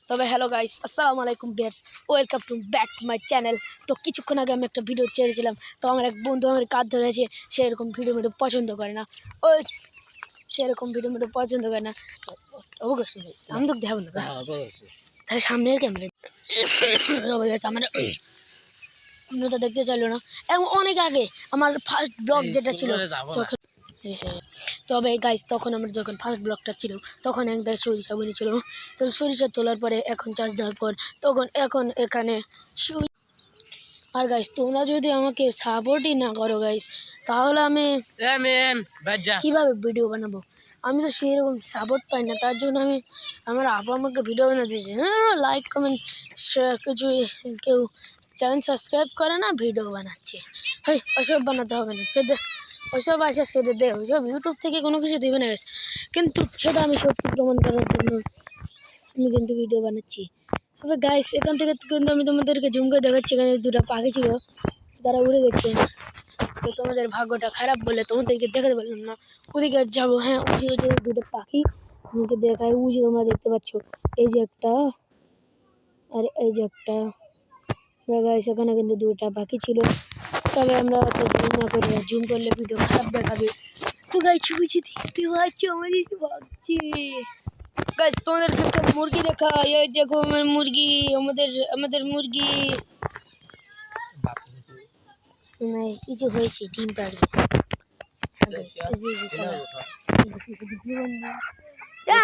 তবে hello guys, আসসালামু আলাইকুম viewers, welcome to back to my channel. তো কিছুক্ষণ আগে আমি একটা ভিডিও ছেড়েছিলাম। তো আমার এক বন্ধু আমার কাঁধ ধরেছে, সে এরকম ভিডিও পছন্দ করে না। ওই সেরকম ভিডিও পছন্দ করে না। অবশ্যই আমি তো দেখাবো না, তাহলে সামনের ক্যামেরা গেছে আমার আপনারা তো দেখতে চাইলো না। এবং অনেক আগে আমার ফার্স্ট ব্লগ যেটা ছিল তখন, তবে গাইস তখন আমার যখন ফার্স্ট ব্লগটা ছিল তখন একদম সরিষা বনেছিল। তো সরিষা তোলার পরে এখন চাষ দেওয়ার পর এখন এখানে আর গাইস তোমরা যদি আমাকে সাপোর্টই না করো গাইস, তাহলে আমি কিভাবে ভিডিও বানাবো? আমি তো সেরকম সাপোর্ট পাই না, তার জন্য আমার আপু আমাকে ভিডিও বানাতে দিয়েছে। লাইক কমেন্ট কিছু কেউ চ্যানেল সাবস্ক্রাইব করে না, ভিডিও বানাচ্ছে। হ্যাঁ, ওসব বানাতে হবে না, ওসব আসে সেটা দে, ওসব ইউটিউব থেকে কোনো কিছু দেবে না গাইস। কিন্তু সেটা আমি সত্যি প্রমাণ করার জন্য আমি কিন্তু ভিডিও বানাচ্ছি। তবে গাইস এখান থেকে কিন্তু আমি তোমাদেরকে জুম করে দেখাচ্ছি, এখানে দুটো পাখি ছিল, তারা উড়ে গেছে। তো তোমাদের ভাগ্যটা খারাপ বলে তোমাদেরকে দেখাতে পারলাম না। ওদিকে যাবো। হ্যাঁ, উঁচু দুটো পাখি আমাকে দেখায়, উঁচু তোমরা দেখতে পাচ্ছ, এই যে একটা আর এই যে একটা। গাইস এখানে কিন্তু দুটা পাখি ছিল, তবে আমরা জুম না করে, জুম করলে ভিডিও খারাপ দেখাবে। তো গাইস বুঝে দেখতে পাচ্ছ আমাদের ভাগছি। গাইস তোমাদেরকে একটা মুরগি দেখাই, এই দেখো আমার মুরগি, আমাদের মুরগি নাই কিছু হয়েছে, ডিম পারবে।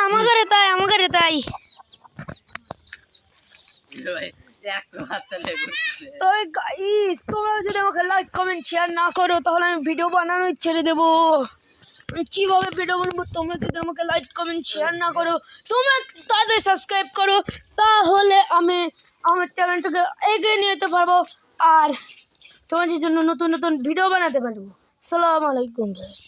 আমাকে তাই তো গাইস তোমরা যদি আমাকে লাইক কমেন্ট শেয়ার না করো তাহলে আমি ভিডিও বানানোই ছেড়ে দেবো। আমি কিভাবে ভিডিও বানাবো? তোমরা যদি আমাকে লাইক কমেন্ট শেয়ার না করো, তোমরা তাদের সাবস্ক্রাইব করো, তাহলে আমি আমার চ্যানেলটাকে এগিয়ে নিয়ে যেতে পারবো আর তোমাদের জন্য নতুন নতুন ভিডিও বানাতে পারবো। আসসালামু আলাইকুম গাইস।